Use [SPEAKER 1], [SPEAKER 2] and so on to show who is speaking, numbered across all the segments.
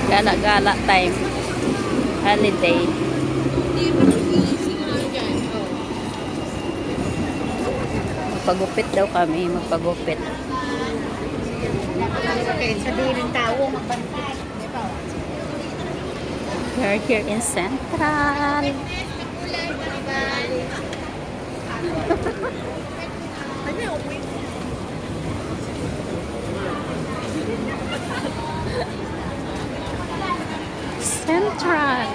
[SPEAKER 1] Gala-gala time. Holiday. Magpagupit daw kami. Magpagupit.
[SPEAKER 2] Sabihin ng tao, magbantay.
[SPEAKER 1] We're here in Central. Central.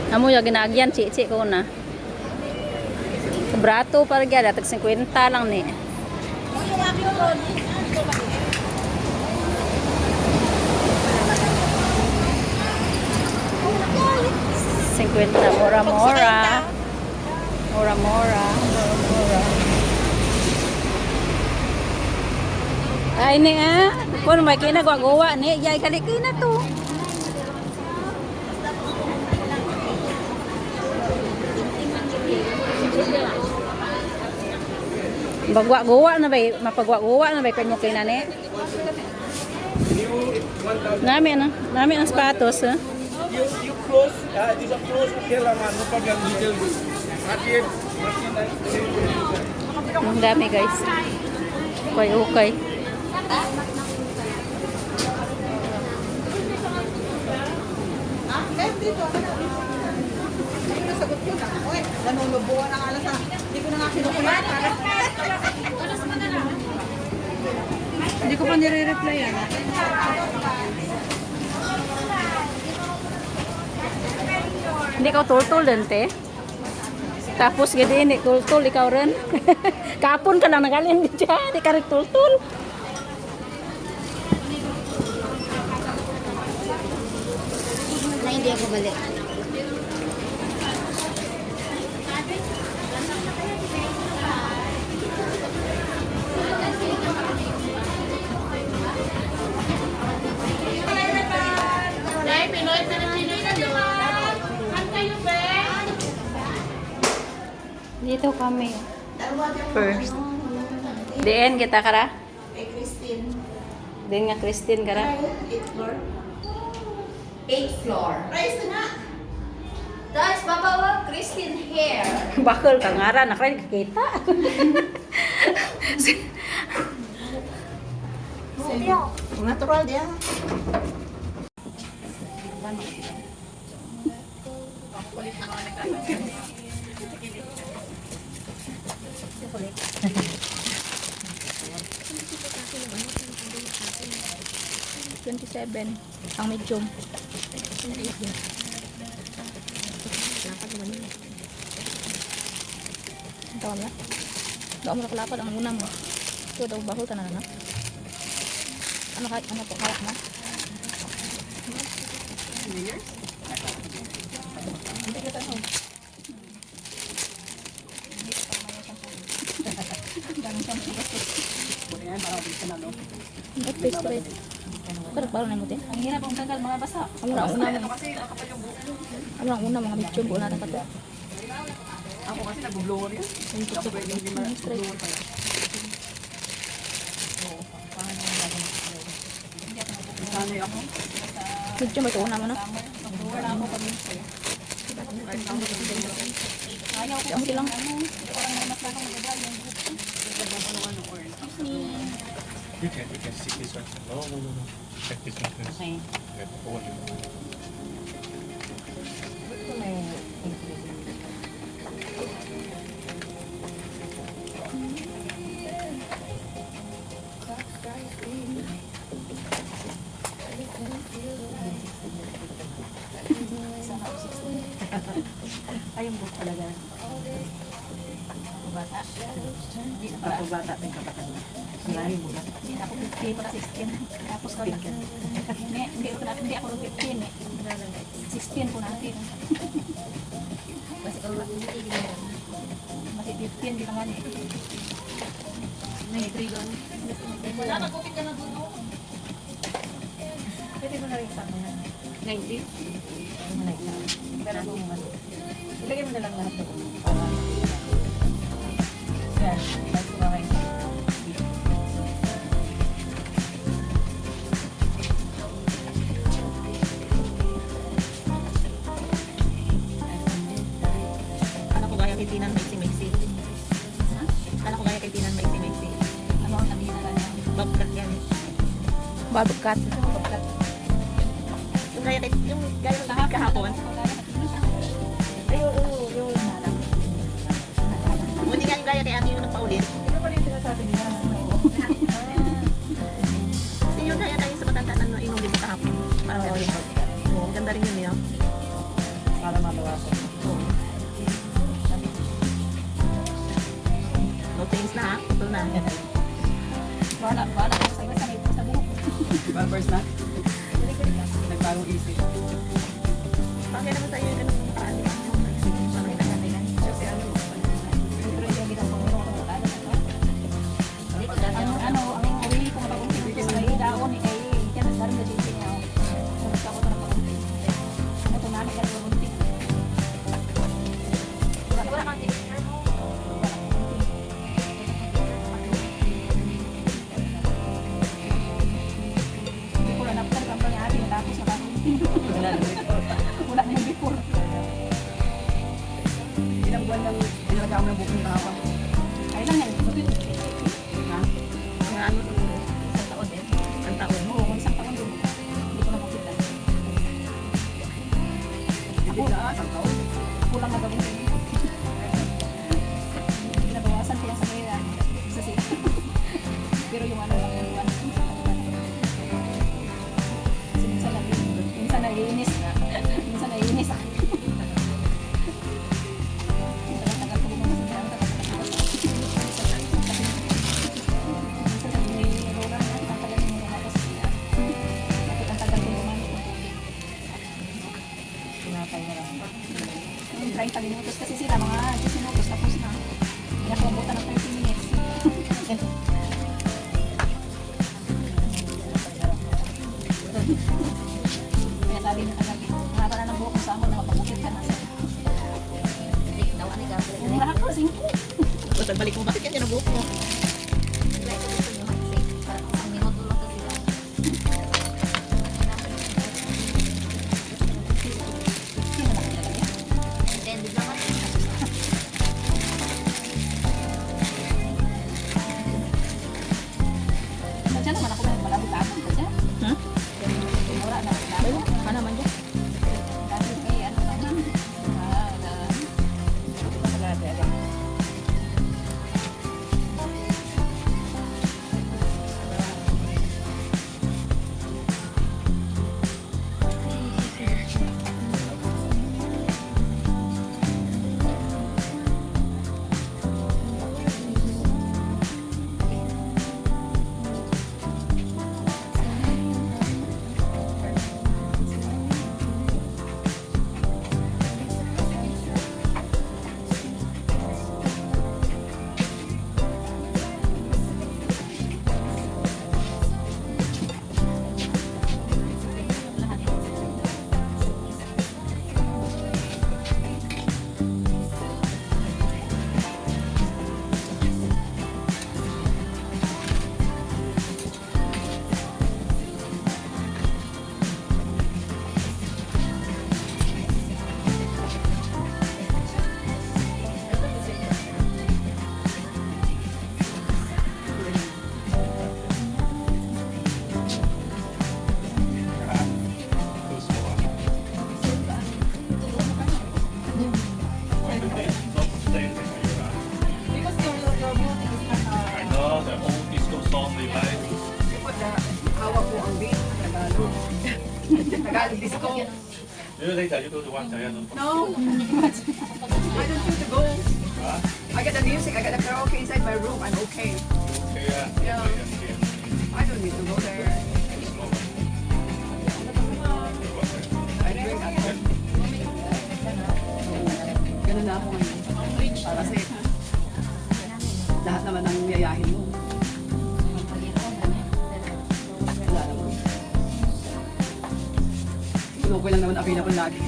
[SPEAKER 1] Amo ya ginagyan cici ko na. Brato para gyud tag 50 lang ni. Cinquenta, mura-mura. Mura-mura. Mura-mura. Ay ni kung may kinagawa ni, yay kalikin na to. Bagwa-gawa na ba? Mapagwa-gawa na ba kanyo kay nani? Nami ang sapatos, ha?
[SPEAKER 3] You close, these are close, okay lang man, no problem, little bit. Market,
[SPEAKER 1] Ang dami guys. Okay.
[SPEAKER 2] Nasagot ko na. Uy, nanulubuan ang alas na. Hindi ko na nga kinukulat. Hindi ko pa nire-reply yan.
[SPEAKER 1] Hindi ka tultul din, te. Tapos gadi ini tultul ikaw rin. Kapon ka lang nagalin dyan. Hindi ka rin tultul.
[SPEAKER 2] Na hindi ako balik.
[SPEAKER 1] Dito kami. First. Diyan kita kara.
[SPEAKER 2] Kay Christine.
[SPEAKER 1] Diyan nga Christine kara.
[SPEAKER 2] 8th floor. 8th floor. Price na nga. Guys, babawa Christine hair.
[SPEAKER 1] Bakal ka ngara na kaya kita.
[SPEAKER 2] Natural dia.
[SPEAKER 1] $27 ang medium. Tahu lah. Doa mo nakalapad ang una mo. Ito daw bahol ka na na. Ano po hawak mo? Hindi kita no. Pero parang na mo din.
[SPEAKER 2] Ang hirap ang tagal mga basa.
[SPEAKER 1] Amo ang una mga medium po natin kato.
[SPEAKER 3] ako kasi nag-blower yan.
[SPEAKER 1] Straight.
[SPEAKER 3] Sanay ako.
[SPEAKER 1] Medium ito una mo na.
[SPEAKER 2] Ayaw ko
[SPEAKER 1] Okay lang.
[SPEAKER 4] You can see this one. No. Check this one first.
[SPEAKER 2] Okay.
[SPEAKER 4] Get the phone.
[SPEAKER 2] Ayun po talaga. Bata. Hindi na pala.
[SPEAKER 3] Bata ng kapatid. Sinabi mo ba?
[SPEAKER 2] Hindi na ako 15 para 16. Tapos ko na. Hindi ako 15 eh. 16 po natin. Kasi kung masih 15 di naman eh. Wala, nag-upit ka na doon.
[SPEAKER 1] Pwede mo na rin sa mga 90. Pero kung ano, ilagay mo na lang lahat doon. Yan, ba't kumakain?
[SPEAKER 5] Ano ko gaya kay Tinan maiksi-maiksi? Ano ko gaya kay Tinan maiksi-maiksi?
[SPEAKER 1] Ano ang sabihin na kanya?
[SPEAKER 5] Bobcat yan.
[SPEAKER 1] Bobcat.
[SPEAKER 5] Yung gaya kay, yung gaya ng kahapon.
[SPEAKER 1] Ay, oo, yung alam.
[SPEAKER 5] Hindi nga yung gaya kay ate yung nagpaulit.
[SPEAKER 1] Ito pa rin sinasabi nila.
[SPEAKER 5] Kasi yung gaya tayo sa matanda na inulit ko kahapon. Parang gano'n yung bobcat. Oo, ganda rin yun yun.
[SPEAKER 1] Para mabawasan.
[SPEAKER 5] No change na ha? Ito na.
[SPEAKER 1] Wala. Sa iba sanay po sa buhok.
[SPEAKER 3] Barbers na? Nagbagong isip.
[SPEAKER 5] Bakit naman tayo yung ganun paano? Parang nagkakailan.
[SPEAKER 1] Kasi ano, pero yung ginagawa ko ng wala na ito. Ang uwi ko mapag-umpin ko sa daon ni kay kaya nagkaroon na siya niya. Kumusta ko na pag-umpin. Ano ito namin ka pag-umpin. Wala kang hindi ko lang napagod ang pangyari tapos nakaumpin. Wala na yung before.
[SPEAKER 3] Ilang buwan lang inalagaan mo yung bukong kahapon.
[SPEAKER 1] Kaya lang yan.
[SPEAKER 3] Ha?
[SPEAKER 5] Mga ano,
[SPEAKER 1] Isang taon din.
[SPEAKER 5] ang taon.
[SPEAKER 1] Oo, isang taon din. Hindi ko na makita.
[SPEAKER 3] Hindi na, isang taon.
[SPEAKER 1] Kulang na gawin din. Nabawasan ko lang sa kaya sa sila. Pero yung ano lang yung one. Kasi minsan naiinis. Minsan naiinis. Tagal-tagal ko bumama sa daan. Minsan sabi may roller na. Tagal mo muna ako sa sila. Bakit ang tagal ko bumama ko? Pinapay na lang. Yung 30 minutos kasi sila, mga 10 minutos tapos na. Pinakumbutan ng 30 minutes. Kaya sabi niya kagabi, mahaba na ng buhok mo sa ako na mapagupit ka na sa
[SPEAKER 2] Daw, ano gagawin?
[SPEAKER 1] Ang lahat ko, 5.
[SPEAKER 5] Tapos nagbalik mo, bakit yan yung buhok mo?
[SPEAKER 2] Like, gusto nyo mag-save. Para isang minuto lang kasi lang.
[SPEAKER 1] Sino na kaya kaya?
[SPEAKER 2] Intended naman.
[SPEAKER 1] Sadya naman ako na malabot-abot ko siya.
[SPEAKER 5] Ha?
[SPEAKER 1] Wala na. Lalo.
[SPEAKER 5] Ano naman dyan?
[SPEAKER 1] Dati may ano naman. Talaga.
[SPEAKER 4] Those more. Why do they not stay there?
[SPEAKER 1] Because your beauty is not
[SPEAKER 4] I know the old disco song they like.
[SPEAKER 3] Hawak ko ang beat, Tagalog. Tagalog disco.
[SPEAKER 4] You later you go to one Jaya.
[SPEAKER 3] No. I don't feel to go.
[SPEAKER 4] Huh?
[SPEAKER 3] I get the music, I get the karaoke inside my room, I'm okay.
[SPEAKER 4] Okay, yeah.
[SPEAKER 3] Yeah. I don't need to go there. I drink at home. Ganun na ako ngayon. Kasi lahat naman ng yayahin mo.
[SPEAKER 6] Baboy lang naman available lagi.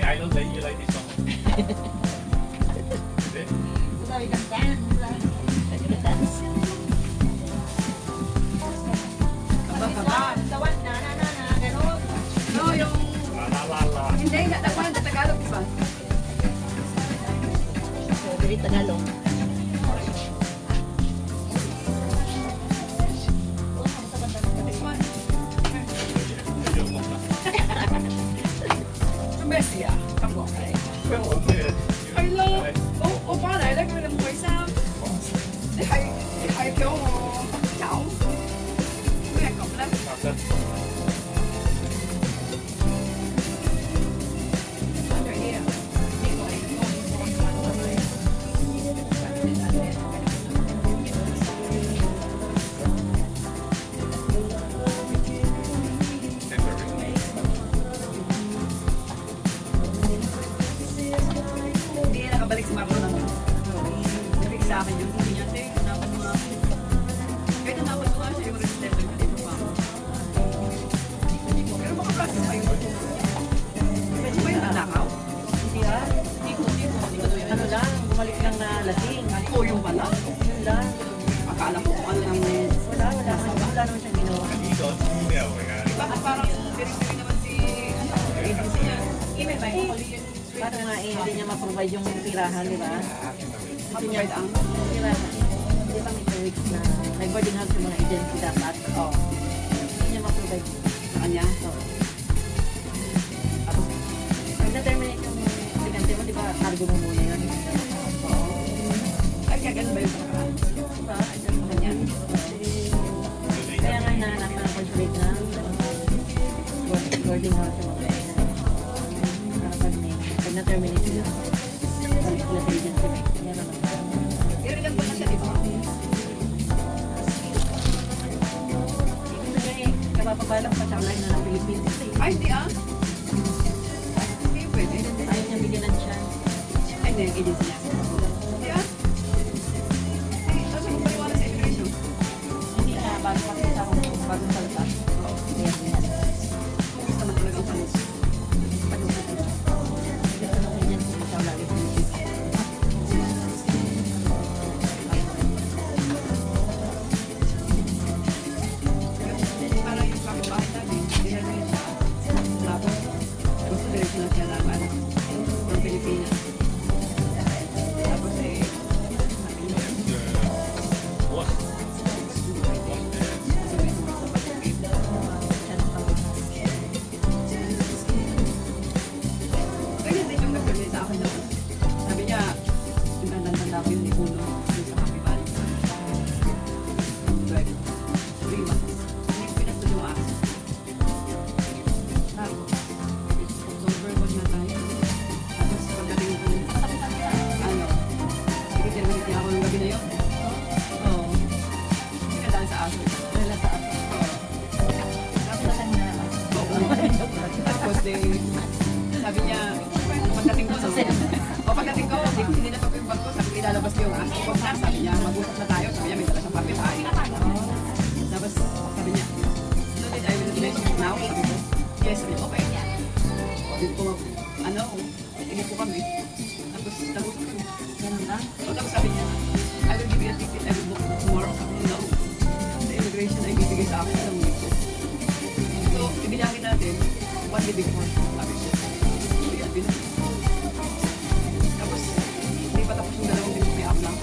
[SPEAKER 4] I don't like you like this song. Is it?
[SPEAKER 5] Sabi kang dance. Sabi kang dance. Tawan, gano'n.
[SPEAKER 6] No, yung...
[SPEAKER 4] La la la la.
[SPEAKER 6] Hindi, natakpan sa Tagalog, di ba?
[SPEAKER 5] So, very Tagalog.
[SPEAKER 6] This one. Messi, ah. Come on. I love...我翻嚟咧，佢哋唔會衫。你係叫我搞咩咁咧？ Under here. Hindi na nakabalik si Marlon ng nabig sa akin yung sabi niya, "Te, hanapan mo nga ako." Kahit hanapan mo nga siya yung resistente ko dito pa ako. Pero makaprocess pa yun. Pwede ba yung nanakaw?
[SPEAKER 5] Hindi ah. Hindi ko. Ano lang, bumalik lang na lasing.
[SPEAKER 6] O yung pala?
[SPEAKER 5] Yun lang.
[SPEAKER 6] Akala ko kung ano lang yung...
[SPEAKER 5] Wala naman siyang ginawa.
[SPEAKER 4] He got email regarding.
[SPEAKER 6] Bakit parang piring-piring naman si... agency niya? Email ba yun?
[SPEAKER 5] Paano nga eh, hindi niya ma-provide yung tirahan, di ba?
[SPEAKER 6] Maprovide ang...
[SPEAKER 5] Tirahan. Di ba may 2 weeks na may boarding house yung mga agency dapat?
[SPEAKER 6] Oh,
[SPEAKER 5] Hindi niya ma-provide.
[SPEAKER 6] sa kanya?
[SPEAKER 5] Oo. Tapos, nag-terminate yung aplikante mo, di ba? Cargo mo muna yun.
[SPEAKER 6] Oo. Ay, kaya ganun ba yung pagkakaan?
[SPEAKER 5] Diba? Sa kanya. Kaya nga hinahanap na ng consulate na boarding house yung mga para pag na-terminate sila. Balik sila sa agency. Kaya naman.
[SPEAKER 6] I-regan po na siya, di ba?
[SPEAKER 5] Ibig kapapabalak pa siya online na ng Philippines.
[SPEAKER 6] Ay, hindi ah. Hindi pwede.
[SPEAKER 5] Ayaw niya bigyan ng chance.
[SPEAKER 6] Ay, hindi, yung agency niya. Hindi ah. Tapos yung paliwanag sa immigration.
[SPEAKER 5] Hindi na, bago makita ko bagong salita. Kaya niya.
[SPEAKER 6] Gusto naman talagang panis.
[SPEAKER 5] Gusto ng agency siya lagi sa Philippines.
[SPEAKER 6] Para yung kapitbahay namin, dinarmin siya. Tapos, gusto diretso na siya naman from Pilipinas. Tapos eh, sabi niya,
[SPEAKER 4] What?
[SPEAKER 6] ganyan din yung nag-permit sa akin naman. Sabi niya, yung tanda-tanda ko yung ipuno dun sa kapitbahay. Like, 3 months. Hindi ko pinastod yung aso. Tapos, October 1 na tayo. Tapos pagdating ko, ano, i-terminate niya ako ng gabi na yun. Oo. Hindi ka dahil sa aso.
[SPEAKER 5] Wala sa ato.
[SPEAKER 6] Oo.
[SPEAKER 5] Tapos na naman.
[SPEAKER 6] Oo. Tapos sabi niya, pagdating ko, pagdating ko, hindi na yung bag ko, sabi ko, ilalabas ko yung aso. Huwag na, sabi niya, mag-usap na tayo. Sabi niya, may dala siyang papel. Ay, tapos sabi niya, noted, I will let you now. Sabi ko, yes, sabi niya, okay. Sabi ko, ano, tingin ko kami. Tapos, nag-usap ko.
[SPEAKER 5] Ganun lang.
[SPEAKER 6] Tapos sabi niya, I will give you a ticket, I will book tomorrow. Sabi niya, no. Sa immigration ay bibigay sa akin isang week. So, ibilangin natin, 1 day before. Sabi siya, sige, at bilang. Tapos, hindi pa tapos yung 2 days, may up lang.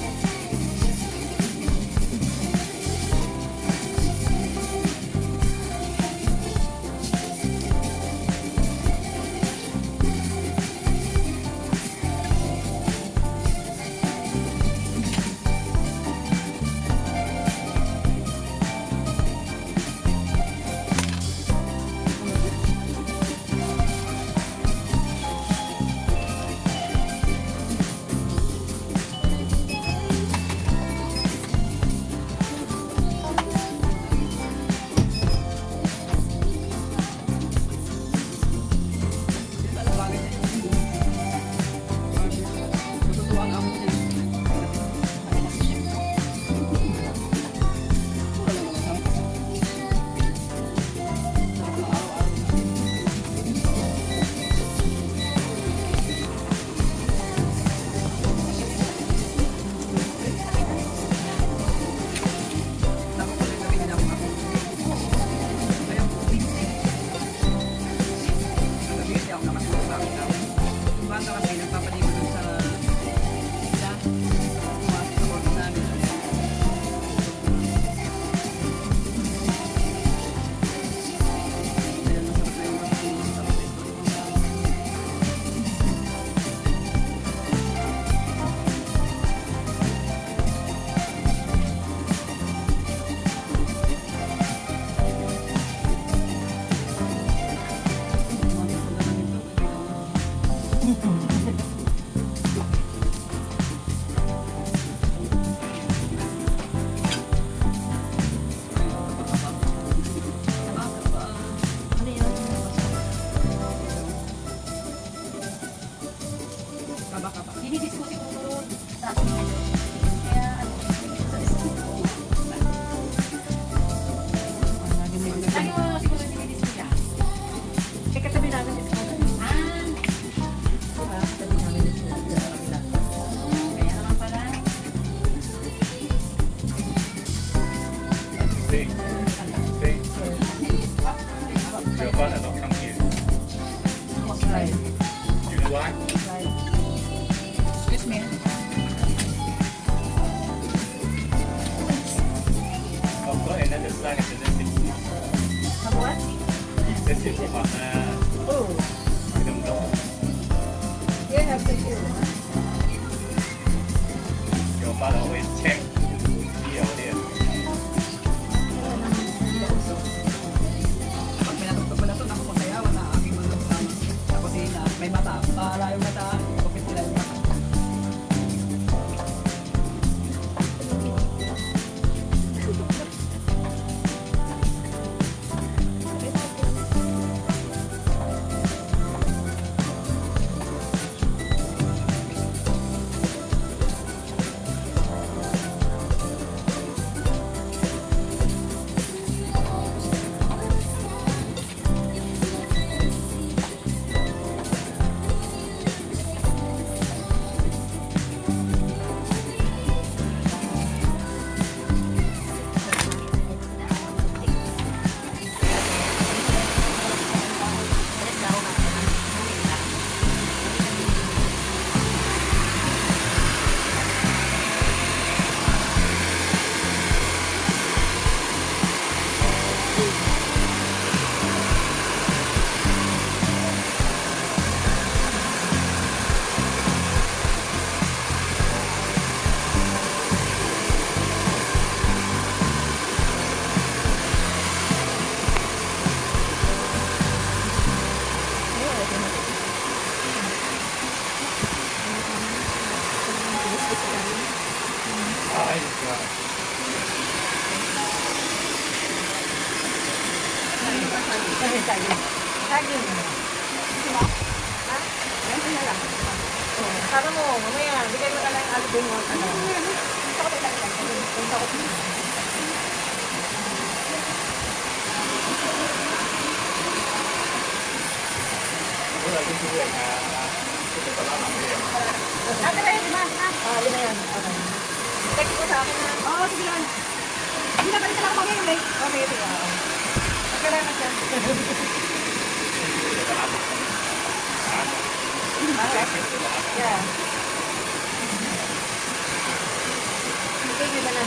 [SPEAKER 5] Lagi mo siguro dinilis mo siya. Eh, katabi namin ito. Diba? Katabi namin ito sa kabila. Kaya naman pala.
[SPEAKER 4] Stay. Stay. Your father don't come here. You know why?
[SPEAKER 6] Excuse me.
[SPEAKER 4] I've got another sign at the next.
[SPEAKER 5] What?
[SPEAKER 4] This is what
[SPEAKER 5] Oh.
[SPEAKER 4] I don't know.
[SPEAKER 5] You have to do.
[SPEAKER 4] Your father always check here or there.
[SPEAKER 6] Pag may natugtog ko na ito, nakapagsayawan na aking mga kasama. Sa kusina, may mata. Paala yung mata. Kupit nila yung mata.
[SPEAKER 5] Sabi mo, mamaya, bigay mo na lang album mo. Ano? Ate na yun, ma. Yun na yan. Okay. Text mo sa akin na. Oo, sige yan. Hindi na balik na ako mamaya, right? Okay, sige. Pagkalaman siya. Yeah. Okay, di ba na?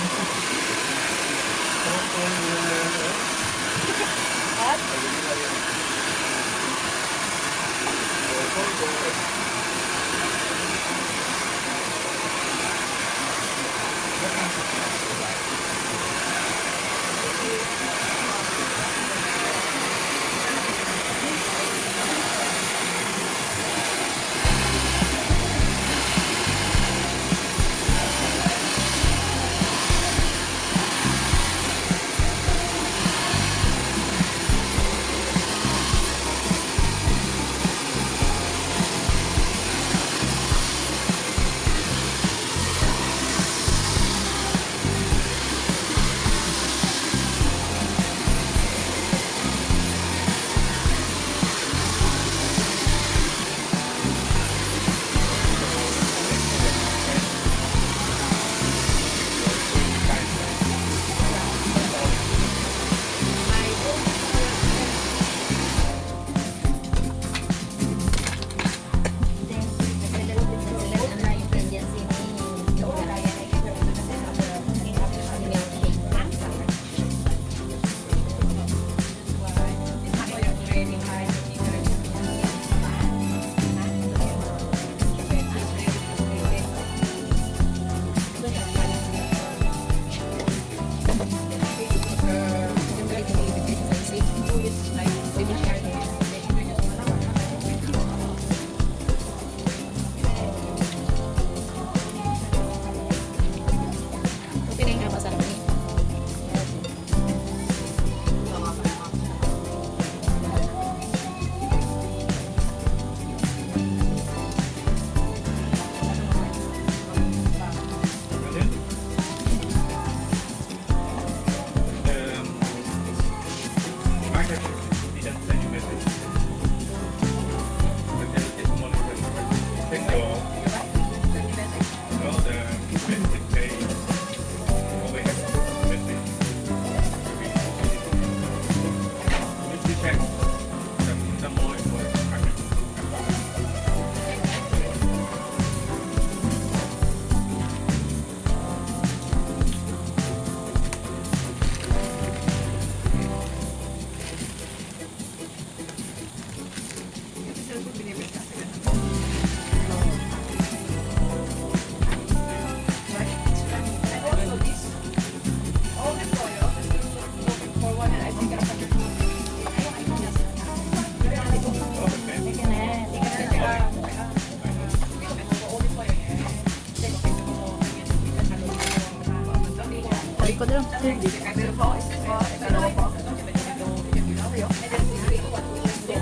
[SPEAKER 1] Talikod lang. Sa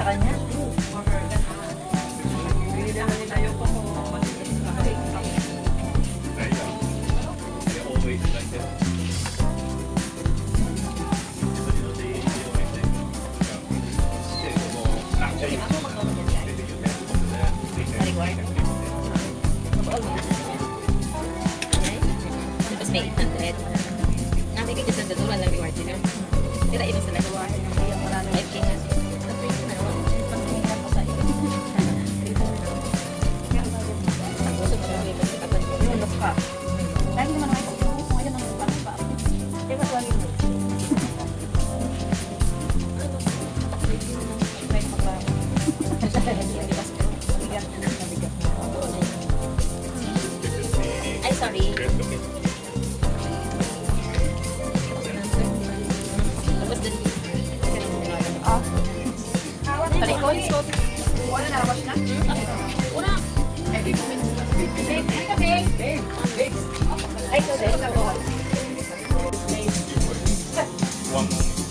[SPEAKER 1] kanya?
[SPEAKER 4] They always like that.
[SPEAKER 2] Tapos may 800. Namin kayo sa datulan lang reward nila. Tira ito sa nagawa. 5K na.
[SPEAKER 5] Lagi naman ako ito. Ngayon ang ano pa. Diba tuwagin mo?
[SPEAKER 2] Ay, sorry. Tapos din. Talikod.
[SPEAKER 6] Wala na, wash na?
[SPEAKER 2] Una.
[SPEAKER 6] Every moment.
[SPEAKER 5] Ay, ito din.
[SPEAKER 4] One moment.